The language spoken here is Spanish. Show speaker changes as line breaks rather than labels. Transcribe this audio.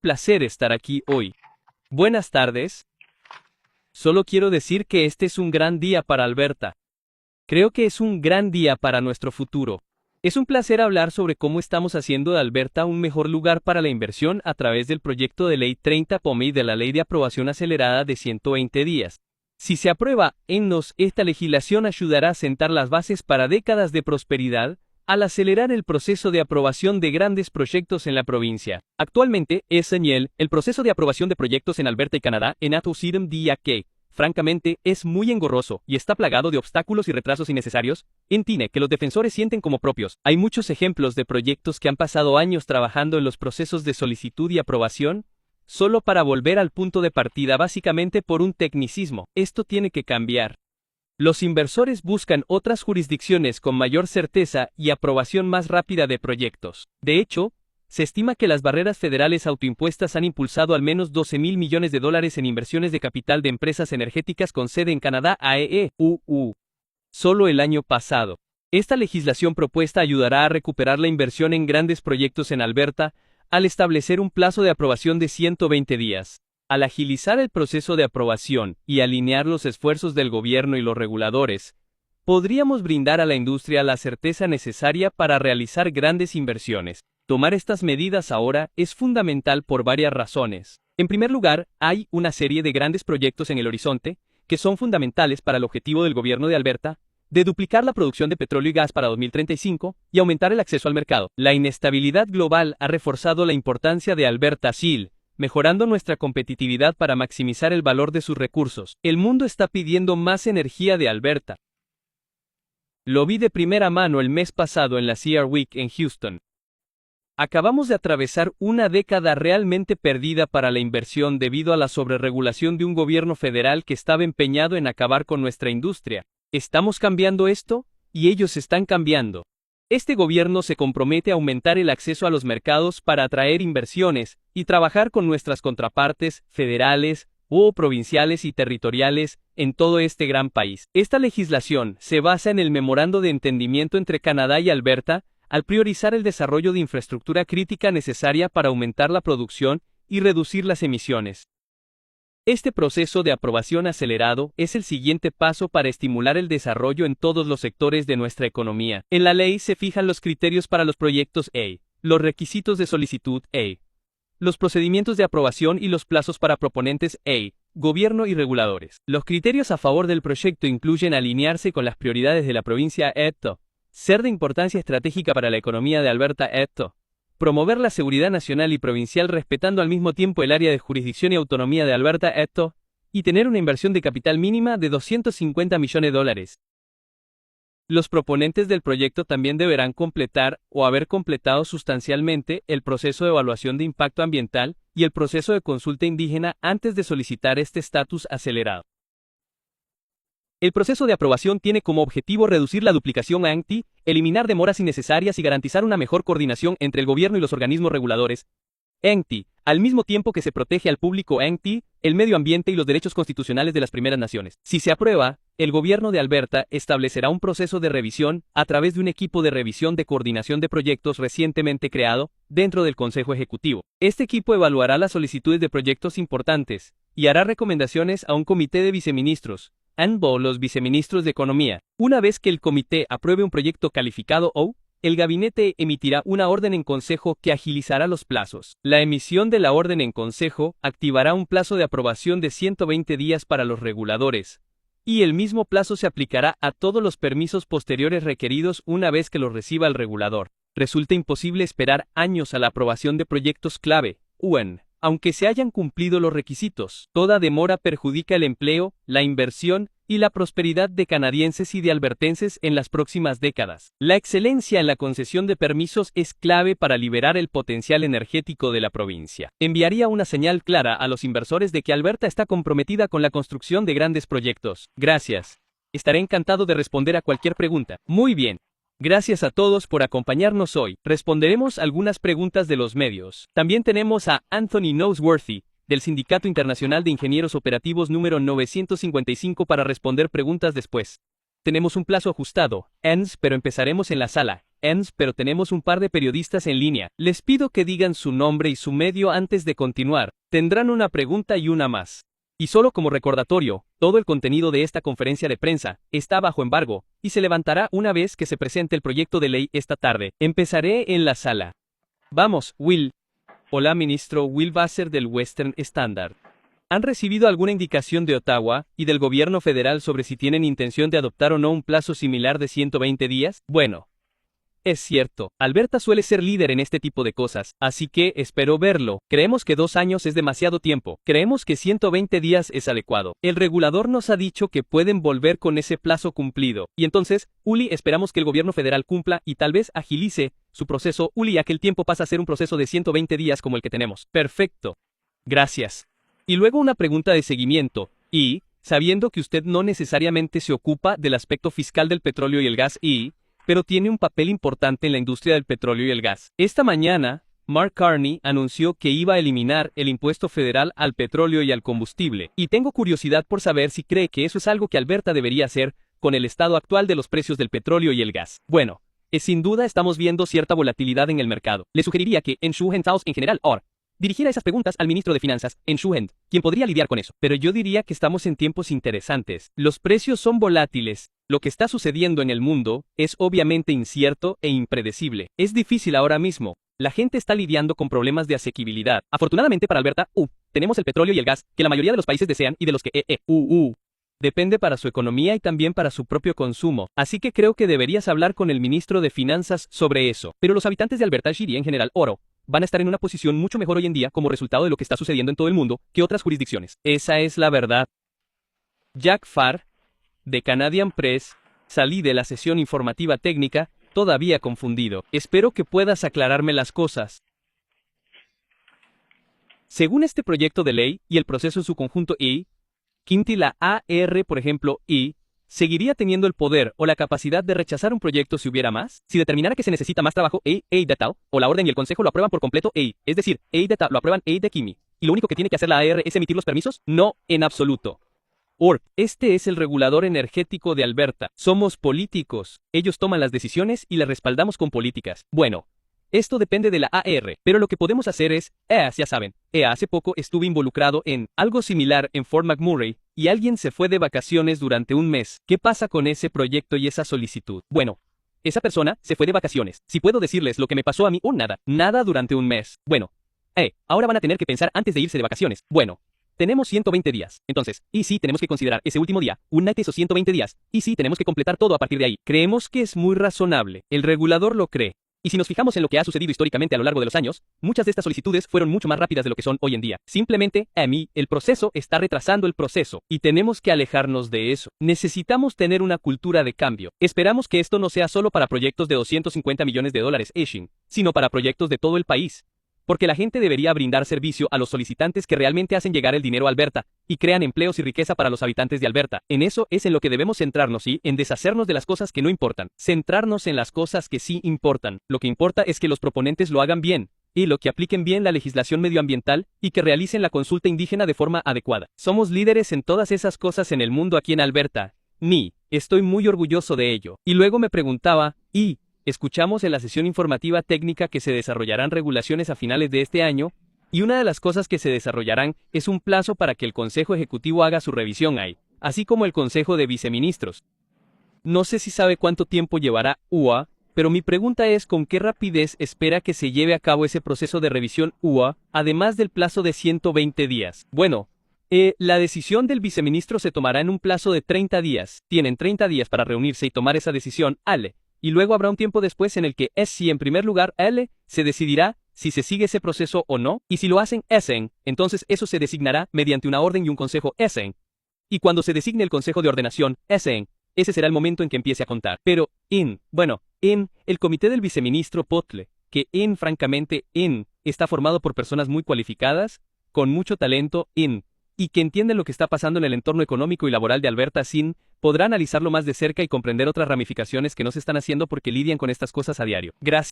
Placer estar aquí hoy. Buenas tardes. Solo quiero decir que este es un gran día para Alberta. Creo que es un gran día para nuestro futuro. Es un placer hablar sobre cómo estamos haciendo de Alberta un mejor lugar para la inversión a través del proyecto de ley 30 POME y de la ley de aprobación acelerada de 120 días. Si se aprueba en NOS, esta legislación ayudará a sentar las bases para décadas de prosperidad, al acelerar el proceso de aprobación de grandes proyectos en la provincia. Actualmente, es señal, el proceso de aprobación de proyectos en Alberta y Canadá en Atusidem día que, francamente, es muy engorroso y está plagado de obstáculos y retrasos innecesarios, que los defensores sienten como propios. Hay muchos ejemplos de proyectos que han pasado años trabajando en los procesos de solicitud y aprobación, solo para volver al punto de partida básicamente por un tecnicismo. Esto tiene que cambiar. Los inversores buscan otras jurisdicciones con mayor certeza y aprobación más rápida de proyectos. De hecho, se estima que las barreras federales autoimpuestas han impulsado al menos $12,000 millones en inversiones de capital de empresas energéticas con sede en Canadá solo el año pasado. Esta legislación propuesta ayudará a recuperar la inversión en grandes proyectos en Alberta, al establecer un plazo de aprobación de 120 días. Al agilizar el proceso de aprobación y alinear los esfuerzos del gobierno y los reguladores, podríamos brindar a la industria la certeza necesaria para realizar grandes inversiones. Tomar estas medidas ahora es fundamental por varias razones. En primer lugar, hay una serie de grandes proyectos en el horizonte, que son fundamentales para el objetivo del gobierno de Alberta, de duplicar la producción de petróleo y gas para 2035 y aumentar el acceso al mercado. La inestabilidad global ha reforzado la importancia de Alberta Shale, mejorando nuestra competitividad para maximizar el valor de sus recursos. El mundo está pidiendo más energía de Alberta. Lo vi de primera mano el mes pasado en la CR Week en Houston. Acabamos de atravesar una década realmente perdida para la inversión debido a la sobreregulación de un gobierno federal que estaba empeñado en acabar con nuestra industria. ¿Estamos cambiando esto? Y ellos están cambiando. Este gobierno se compromete a aumentar el acceso a los mercados para atraer inversiones y trabajar con nuestras contrapartes federales o provinciales y territoriales en todo este gran país. Esta legislación se basa en el memorando de entendimiento entre Canadá y Alberta, al priorizar el desarrollo de infraestructura crítica necesaria para aumentar la producción y reducir las emisiones. Este proceso de aprobación acelerado es el siguiente paso para estimular el desarrollo en todos los sectores de nuestra economía. En la ley se fijan los criterios para los proyectos los requisitos de solicitud los procedimientos de aprobación y los plazos para proponentes gobierno y reguladores. Los criterios a favor del proyecto incluyen alinearse con las prioridades de la provincia ser de importancia estratégica para la economía de Alberta promover la seguridad nacional y provincial respetando al mismo tiempo el área de jurisdicción y autonomía de Alberta y tener una inversión de capital mínima de $250 millones. Los proponentes del proyecto también deberán completar o haber completado sustancialmente el proceso de evaluación de impacto ambiental y el proceso de consulta indígena antes de solicitar este estatus acelerado. El proceso de aprobación tiene como objetivo reducir la duplicación eliminar demoras innecesarias y garantizar una mejor coordinación entre el gobierno y los organismos reguladores, al mismo tiempo que se protege al público el medio ambiente y los derechos constitucionales de las Primeras Naciones. Si se aprueba, el gobierno de Alberta establecerá un proceso de revisión a través de un equipo de revisión de coordinación de proyectos recientemente creado dentro del Consejo Ejecutivo. Este equipo evaluará las solicitudes de proyectos importantes y hará recomendaciones a un comité de viceministros, los viceministros de Economía. Una vez que el comité apruebe un proyecto calificado el gabinete emitirá una orden en consejo que agilizará los plazos. La emisión de la orden en consejo activará un plazo de aprobación de 120 días para los reguladores, y el mismo plazo se aplicará a todos los permisos posteriores requeridos una vez que los reciba el regulador. Resulta imposible esperar años a la aprobación de proyectos clave, aunque se hayan cumplido los requisitos. Toda demora perjudica el empleo, la inversión y la prosperidad de canadienses y de albertenses en las próximas décadas. La excelencia en la concesión de permisos es clave para liberar el potencial energético de la provincia. Enviaría una señal clara a los inversores de que Alberta está comprometida con la construcción de grandes proyectos. Gracias. Estaré encantado de responder a cualquier pregunta. Muy bien. Gracias a todos por acompañarnos hoy. Responderemos algunas preguntas de los medios. También tenemos a Anthony Noseworthy, del Sindicato Internacional de Ingenieros Operativos número 955 para responder preguntas después. Tenemos un plazo ajustado, pero empezaremos en la sala pero tenemos un par de periodistas en línea. Les pido que digan su nombre y su medio antes de continuar. Tendrán una pregunta y una más. Y solo como recordatorio, todo el contenido de esta conferencia de prensa está bajo embargo y se levantará una vez que se presente el proyecto de ley esta tarde. Empezaré en la sala. Vamos, Will. Hola, ministro Will Vassar del Western Standard. ¿Han recibido alguna indicación de Ottawa y del gobierno federal sobre si tienen intención de adoptar o no un plazo similar de 120 días? Bueno, es cierto, Alberta suele ser líder en este tipo de cosas, así que espero verlo. Creemos que 2 años es demasiado tiempo. Creemos que 120 días es adecuado. El regulador nos ha dicho que pueden volver con ese plazo cumplido. Y entonces, Uli, esperamos que el gobierno federal cumpla y tal vez agilice su proceso, Uli, ya que el tiempo pasa a ser un proceso de 120 días como el que tenemos. Perfecto. Gracias. Y luego una pregunta de seguimiento, y, sabiendo que usted no necesariamente se ocupa del aspecto fiscal del petróleo y el gas pero tiene un papel importante en la industria del petróleo y el gas. Esta mañana, Mark Carney anunció que iba a eliminar el impuesto federal al petróleo y al combustible, y tengo curiosidad por saber si cree que eso es algo que Alberta debería hacer con el estado actual de los precios del petróleo y el gas. Bueno, sin duda estamos viendo cierta volatilidad en el mercado. Le sugeriría que en Schuhen House en general, dirigiera esas preguntas al ministro de Finanzas, en Schuhen, quien podría lidiar con eso. Pero yo diría que estamos en tiempos interesantes. Los precios son volátiles. Lo que está sucediendo en el mundo es obviamente incierto e impredecible. Es difícil ahora mismo. La gente está lidiando con problemas de asequibilidad. Afortunadamente para Alberta, tenemos el petróleo y el gas, que la mayoría de los países desean y de los que depende para su economía y también para su propio consumo. Así que creo que deberías hablar con el ministro de Finanzas sobre eso. Pero los habitantes de Alberta y en general, van a estar en una posición mucho mejor hoy en día como resultado de lo que está sucediendo en todo el mundo que otras jurisdicciones. Esa es la verdad. Jack Farr, de Canadian Press, salí de la sesión informativa técnica, todavía confundido. Espero que puedas aclararme las cosas. Según este proyecto de ley y el proceso en su conjunto Quinti la AR, por ejemplo, ¿seguiría teniendo el poder o la capacidad de rechazar un proyecto si hubiera más? Si determinara que se necesita más trabajo, o la orden y el consejo lo aprueban por completo, es decir, lo aprueban de Kimi, y lo único que tiene que hacer la AR es emitir los permisos? No, en absoluto. Este es el regulador energético de Alberta. Somos políticos. Ellos toman las decisiones y las respaldamos con políticas. Bueno, esto depende de la AR, pero lo que podemos hacer es, ya saben, hace poco estuve involucrado en algo similar en Fort McMurray, y alguien se fue de vacaciones durante un mes. ¿Qué pasa con ese proyecto y esa solicitud? Bueno, esa persona se fue de vacaciones. Si puedo decirles lo que me pasó a mí, nada durante un mes. Bueno, ahora van a tener que pensar antes de irse de vacaciones. Bueno, tenemos 120 días. Entonces, y sí tenemos que considerar ese último día, esos 120 días, y sí tenemos que completar todo a partir de ahí. Creemos que es muy razonable. El regulador lo cree. Y si nos fijamos en lo que ha sucedido históricamente a lo largo de los años, muchas de estas solicitudes fueron mucho más rápidas de lo que son hoy en día. Simplemente, el proceso está retrasando el proceso, y tenemos que alejarnos de eso. Necesitamos tener una cultura de cambio. Esperamos que esto no sea solo para proyectos de $250 millones, sino para proyectos de todo el país. Porque la gente debería brindar servicio a los solicitantes que realmente hacen llegar el dinero a Alberta, y crean empleos y riqueza para los habitantes de Alberta. En eso es en lo que debemos centrarnos y en deshacernos de las cosas que no importan. Centrarnos en las cosas que sí importan. Lo que importa es que los proponentes lo hagan bien, y lo que apliquen bien la legislación medioambiental, y que realicen la consulta indígena de forma adecuada. Somos líderes en todas esas cosas en el mundo aquí en Alberta. Estoy muy orgulloso de ello. Y luego me preguntaba, escuchamos en la sesión informativa técnica que se desarrollarán regulaciones a finales de este año, y una de las cosas que se desarrollarán es un plazo para que el Consejo Ejecutivo haga su revisión así como el Consejo de Viceministros. No sé si sabe cuánto tiempo llevará pero mi pregunta es ¿con qué rapidez espera que se lleve a cabo ese proceso de revisión además del plazo de 120 días? Bueno, la decisión del viceministro se tomará en un plazo de 30 días. Tienen 30 días para reunirse y tomar esa decisión, y luego habrá un tiempo después en el que si en primer lugar se decidirá si se sigue ese proceso o no, y si lo hacen entonces eso se designará mediante una orden y un consejo y cuando se designe el consejo de ordenación ese será el momento en que empiece a contar. Pero el comité del viceministro Potle, que francamente está formado por personas muy cualificadas, con mucho talento y que entienden lo que está pasando en el entorno económico y laboral de Alberta podrá analizarlo más de cerca y comprender otras ramificaciones que no se están haciendo porque lidian con estas cosas a diario. Gracias.